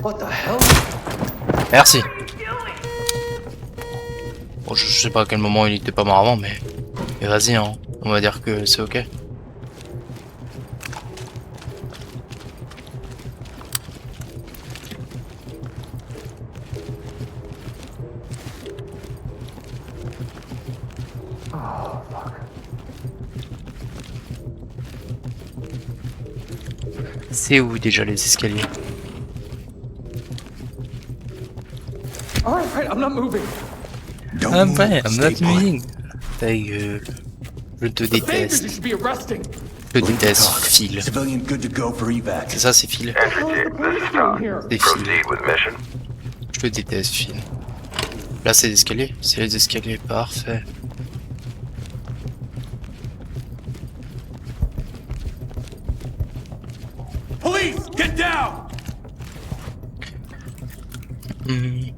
What the hell? Merci. Bon, je sais pas à quel moment il était pas mort avant, mais vas-y, hein. On va dire que c'est ok. C'est où déjà les escaliers? Alright, I'm not moving. Don't I'm move. not Stay put. moving. Ta gueule. Je te Fingers you déteste. should be arresting. Je te déteste, Talk. Phil. Civilian good to go for evac. C'est ça, c'est Phil. Entry team, this is Tom. C'est Phil. Proceed with mission. Je te déteste, Phil. Là, c'est les escaliers. C'est les escaliers, parfait. Police, get down! Hmm.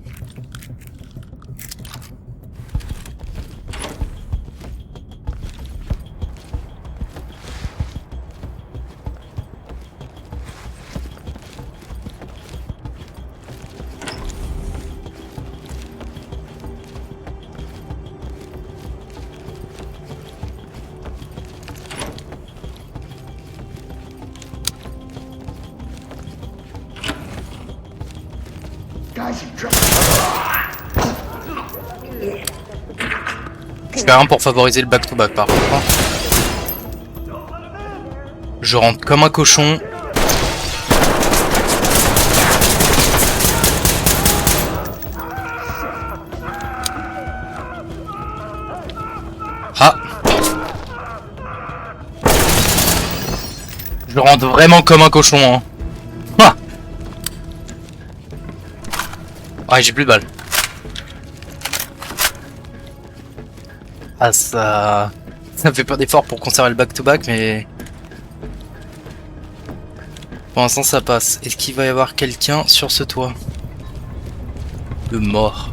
Guys, you drop. Je fais rien pour favoriser le back-to-back par contre. Hein. Je rentre comme un cochon. Ah. Je rentre vraiment comme un cochon. Hein. Ah. Ouais, j'ai plus de balles. Ah, ça me fait pas d'effort pour conserver le back-to-back, mais pour l'instant ça passe. Est-ce qu'il va y avoir quelqu'un sur ce toit? De mort.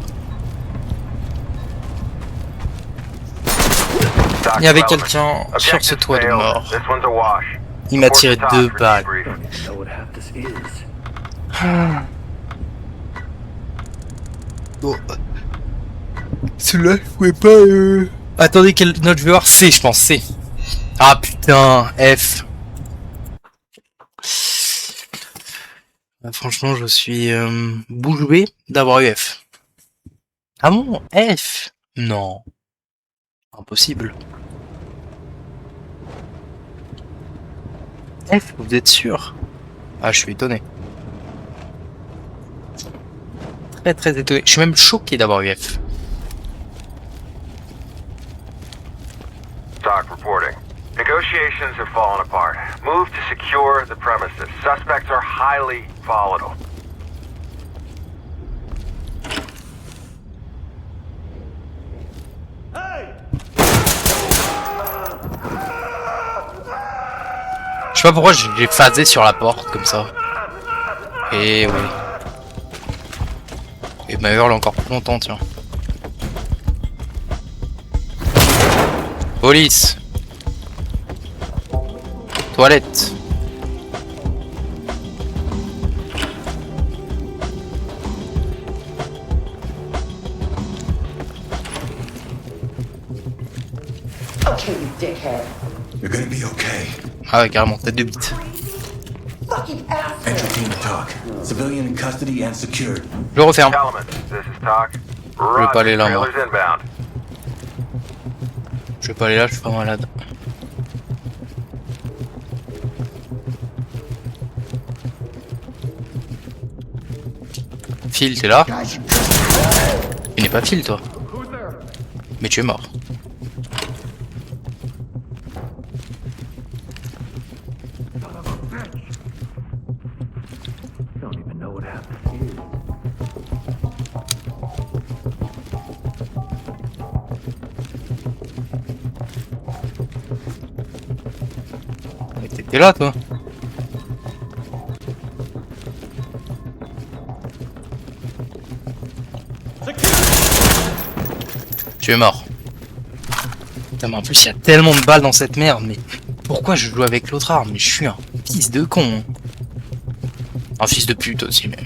Il y avait quelqu'un sur ce toit de mort. This one's a wash. Il m'a tiré 2 balles. I know what half this is. Bon. Celui-là, je pouvais pas... Attendez, quelle note je vais avoir? C, je pense, C. Ah putain, F. Franchement, je suis bouche bée d'avoir eu F. Ah bon, F? Non. Impossible. F, vous êtes sûr? Ah, je suis étonné. Très très étonné. Je suis même choqué d'avoir eu F. Doc reporting. Negotiations have fallen apart. Move to secure the premises. Suspects are highly volatile. Je sais pas pourquoi j'ai phasé sur la porte comme ça. Et oui. Et ma hurle encore plus longtemps, tiens. Police. Toilette. Okay, you dickhead. You're gonna be okay. Ah ouais, carrément, tête de bite. Fucking asshole. Entry team to talk. Civilian in custody and secured. Je referme. Element, this is Doc. Je vais pas aller là, moi. Trailers inbound. Je vais pas aller là, je suis pas malade. Phil, t'es là? Guys, you Tu n'es pas Phil, toi. Mais tu es mort. T'es là, toi? Tu es mort. Putain, mais en plus, il y a tellement de balles dans cette merde, mais pourquoi je joue avec l'autre arme? Mais je suis un fils de con. Un fils de pute aussi, mais...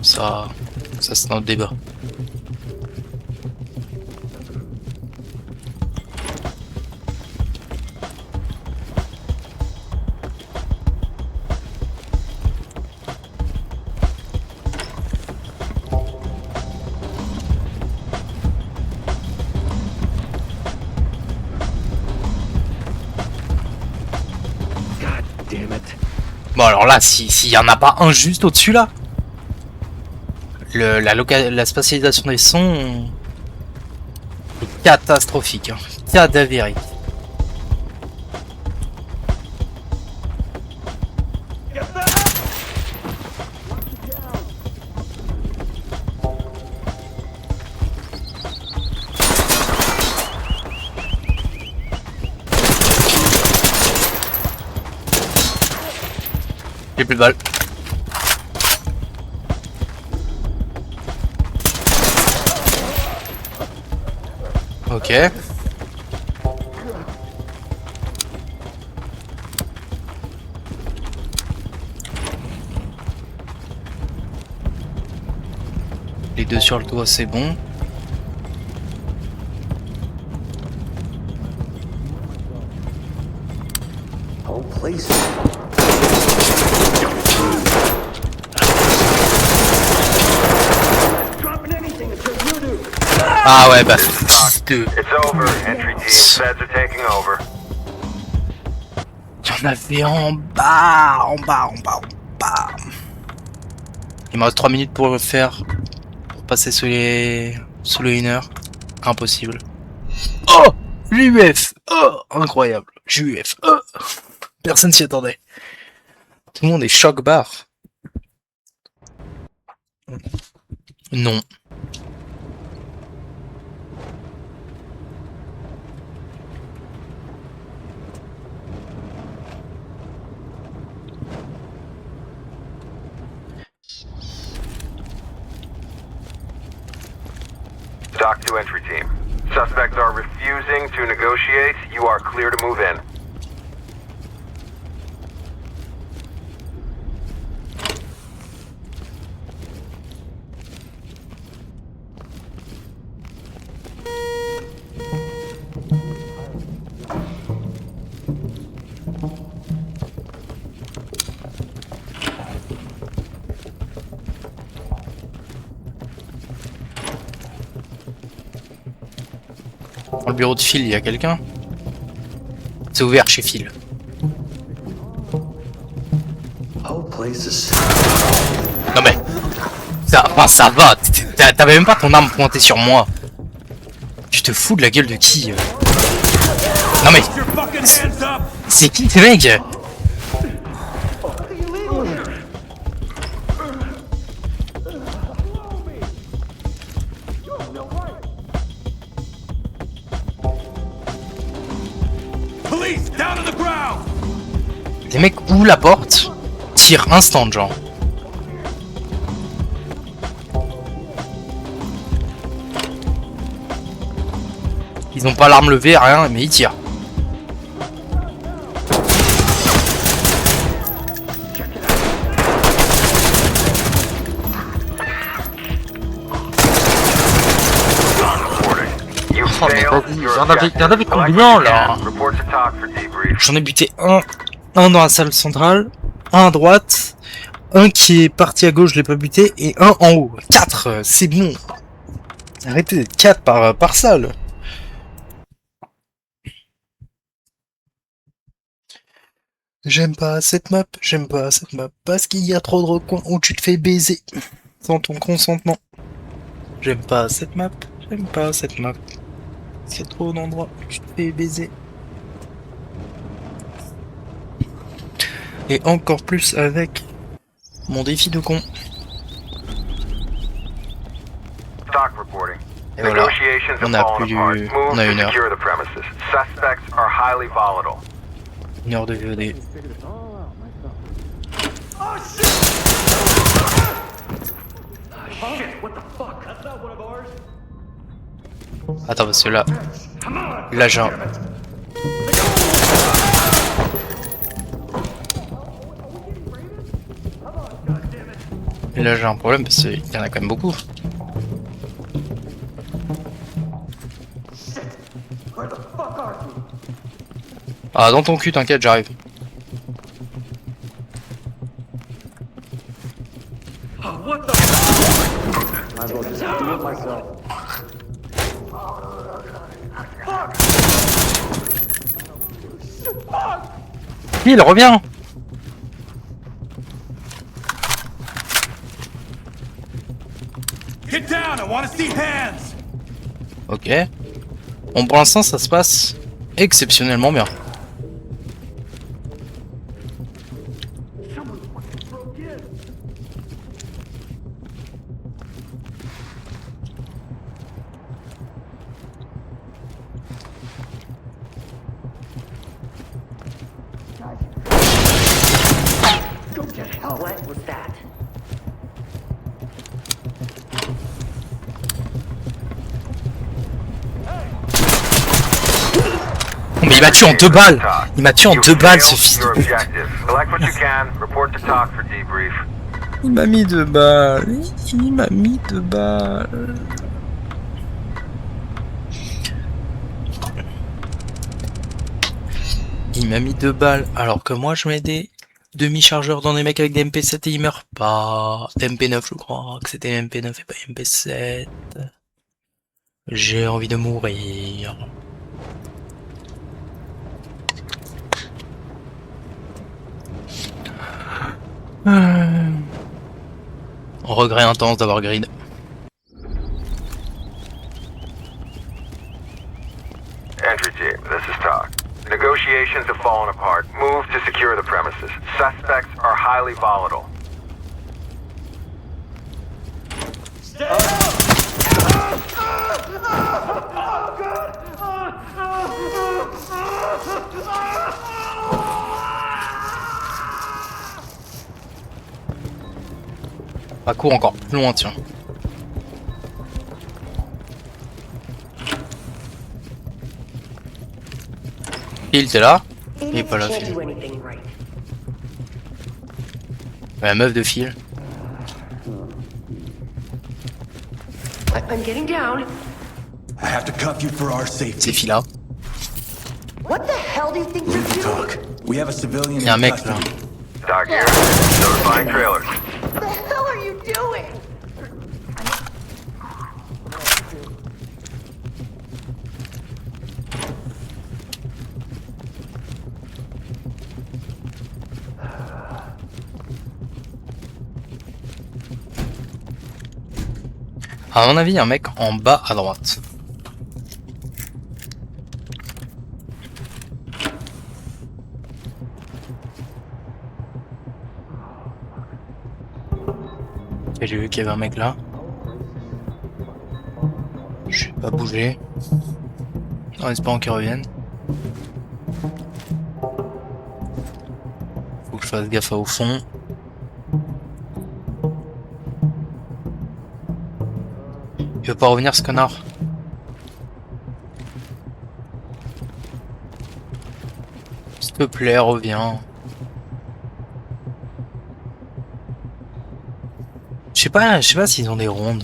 Ça c'est un débat. Bon alors là, s'il y en a pas un juste au-dessus là, la spatialisation des sons est catastrophique, hein. Cadavérique. J'ai plus de balles. Ok. Les deux sur le toit, c'est bon. Whole place. Ah ouais, bah. It's over. Entry team. Feds are taking over. Il y en avait en bas. Il me reste 3 minutes pour le faire. Pour passer sous les 1 heure. Impossible. Oh, l'UF. Oh, incroyable. JUF. Oh. Personne s'y attendait. Tout le monde est choc barre. Non. Dock to entry team. Suspects are refusing to negotiate. You are clear to move in. Dans le bureau de Phil, il y a quelqu'un? C'est ouvert chez Phil. Whole place is. Non mais... Ça va, t'avais même pas ton arme pointée sur moi. Tu te fous de la gueule de qui? Non mais... C'est qui ces mecs? Les mecs ouvrent la porte, tirent instant genre. Ils ont pas l'arme levée, rien, mais ils tirent. Oh, mais il y en avait combien là? J'en ai buté un dans la salle centrale, un à droite, un qui est parti à gauche, je l'ai pas buté, et un en haut. 4, c'est bon. Arrêtez d'être 4 par salle. J'aime pas cette map, parce qu'il y a trop de recoins où tu te fais baiser sans ton consentement. J'aime pas cette map, c'est trop d'endroits où tu te fais baiser. Et encore plus avec mon défi de con. Dock reporting. Et voilà, Negotiations on have a fallen plus apart. du... Move On a to 1 heure. secure the premises. Suspects are highly volatile. 1 heure de VOD. Attends, parce que là... Là j'ai un... Là j'ai un problème parce qu'il y en a quand même beaucoup. Ah, dans ton cul, t'inquiète, j'arrive. Il revient. Get down! I want to see hands! Ok. Bon, pour l'instant, ça se passe exceptionnellement bien. What was that? Mais il m'a tué en 2 balles. Il m'a tué en 2 balles, ce fils de Your pute. objective. Select what you can. Report to TOC for debrief. Il m'a mis 2 balles. Il m'a mis 2 balles. Il m'a mis 2 balles. Alors que moi, je mets des demi-chargeurs dans des mecs avec des MP7 et ils meurent pas. MP9, je crois que c'était MP9 et pas MP7. J'ai envie de mourir. Regret intense d'avoir grid. Entry team, this is TOC. Negotiations have fallen apart. Move to secure the premises. Suspects are highly volatile. Bah, cours encore plus loin, tiens. Il t'es là? Il est pas là, Can't Phil. do anything right. La meuf de Phil. I'm getting down. I have to cuff you for our C'est safety. Phila. What the hell do you think you're Move to doing? TOC. We have a civilian Y'a un in mec là. custody. TOC here. Notifying trailers. What the hell are you doing? À mon avis, il y a un mec en bas à droite. Et j'ai vu qu'il y avait un mec là. Je vais pas bouger. En espérant qu'il revienne. Faut que je fasse gaffe au fond. Il veut pas revenir ce connard. S'il te plaît, reviens. Je sais pas s'ils ont des rondes.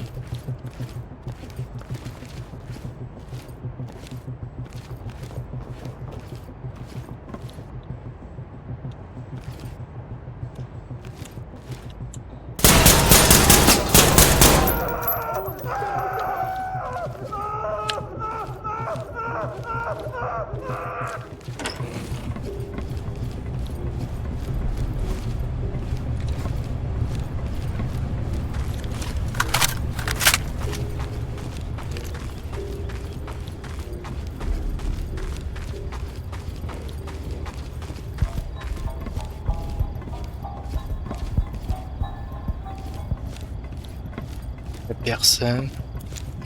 Personne.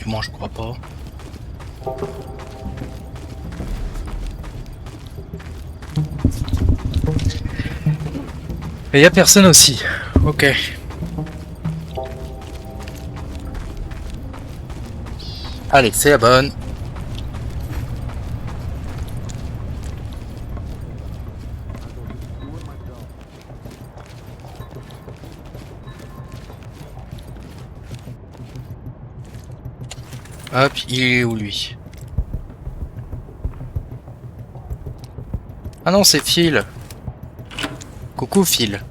Du moins, je crois pas. Et y a personne aussi. Ok. Allez, c'est la bonne. Hop, il est où lui? Ah non, c'est Phil. Coucou Phil.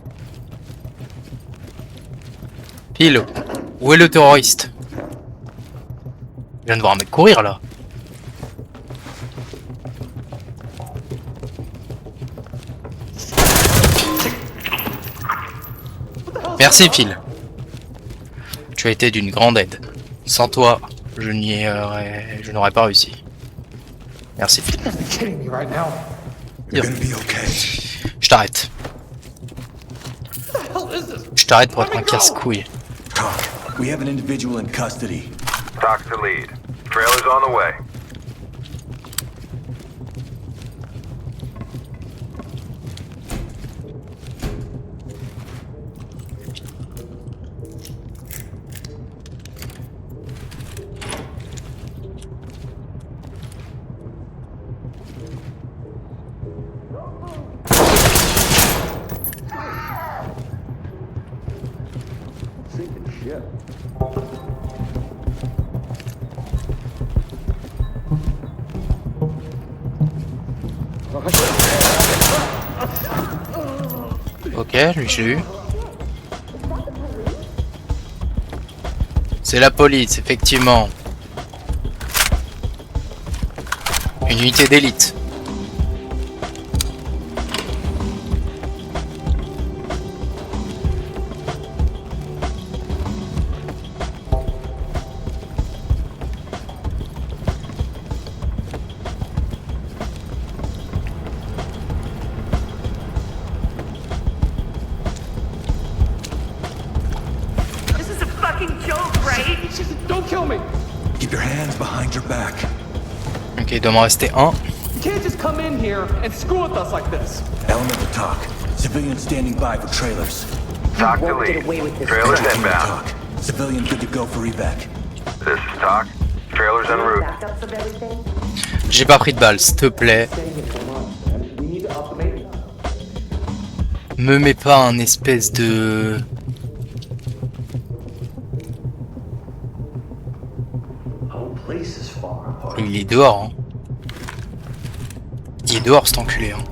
Phil, où est le terroriste? Je viens de voir un mec courir là. Merci Phil. Tu as été d'une grande aide. Sans toi, je n'aurais pas réussi. Merci Phil. You're gonna be okay. Je t'arrête. Je t'arrête pour être un casse-couille. Talk. We have an individual in custody. Talk to lead. Trailer's on the way. Ok, lui je l'ai eu. C'est la police, effectivement. Une unité d'élite. This is a fucking joke, right? Don't kill me! Keep your hands behind your back. Ok, il doit m'en rester un. You can't just come in here and screw with us like this. Element to talk. Civilian standing by for trailers. Talk to won't lead. get away with this. Trailer's Entry team to inbound. talk. Civilian good to go for evac. This is Talk. Trailer's en route. Backups of everything? J'ai pas pris de balle, s'il te plaît. We need to up the maintenance. Me mets pas un espèce de... Whole place is far apart. Il est dehors, hein. Il est dehors, cet enculé, hein.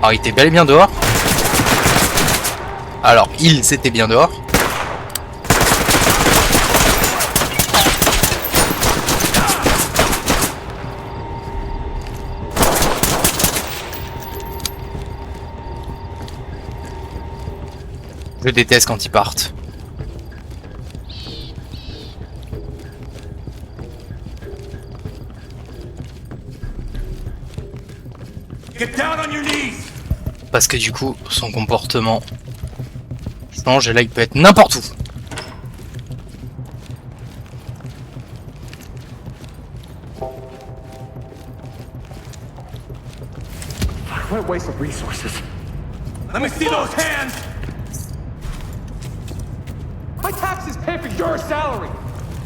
Alors, il était bel et bien dehors. Alors, ils étaient bien dehors. Je déteste quand ils partent. Get down on your knees! Parce que du coup, son comportement change et là, il peut être n'importe où. What a waste of resources. Let me see those hands! My taxes pay for your salary.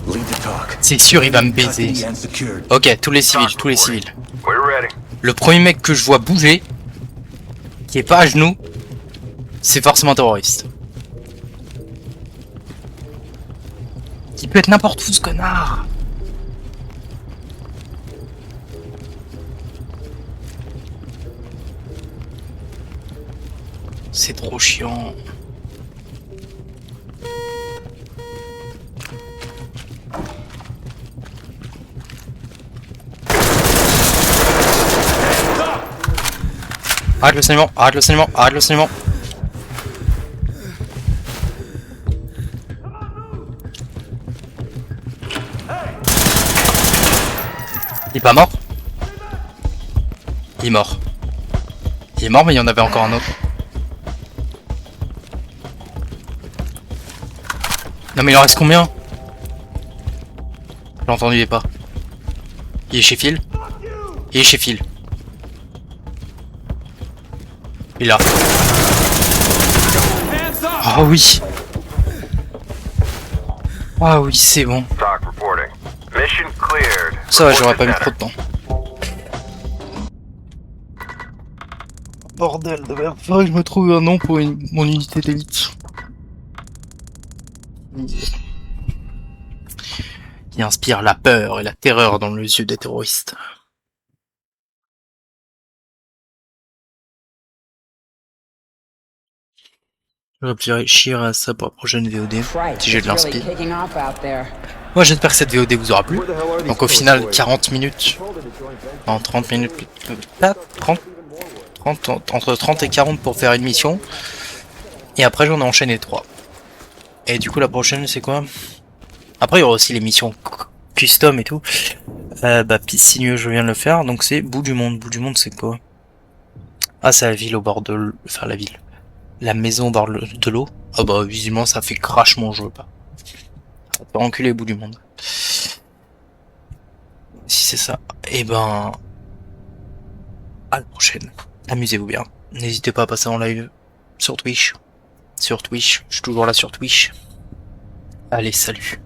Lead to talk. C'est sûr, il va me baiser. Custody and secured. Ok, tous les civils, tous les civils. We're ready. Le premier mec que je vois bouger, qui est pas à genoux, c'est forcément un terroriste. Il peut être n'importe où, ce connard. C'est trop chiant. Arrête le saignement, arrête le saignement, arrête le saignement. Il est pas mort? Il est mort. Il est mort, mais il y en avait encore un autre. Non mais il en reste combien? J'ai entendu les pas. Il est chez Phil. Il est chez Phil. Il est là. Ah oui. Ah oui, c'est bon. Talk reporting. Mission cleared. Ça va, j'aurais Report pas to mis center. trop de temps. Bordel de merde. Faudrait que je me trouve un nom pour mon unité d'élite. Qui inspire la peur et la terreur dans les yeux des terroristes. Je réfléchir à ça pour la prochaine VOD, si j'ai de l'inspi. Moi j'espère que cette VOD vous aura plu. Donc au final 40 minutes, en 30 minutes, pas 30, entre 30 et 40 pour faire une mission. Et après j'en ai enchaîné 3. Et du coup la prochaine c'est quoi? Après il y aura aussi les missions custom et tout. Bah Piscigneux je viens de le faire, donc c'est Bout du Monde. Bout du Monde c'est quoi? Ah c'est la ville au bord de l'eau, enfin la ville. La maison au bord de l'eau. Ah bah visiblement ça fait crachement je veux pas. Ça peut enculer Bout du Monde. Si c'est ça, et ben à la prochaine. Amusez-vous bien. N'hésitez pas à passer en live sur Twitch. Sur Twitch, je suis toujours là sur Twitch. Allez, salut.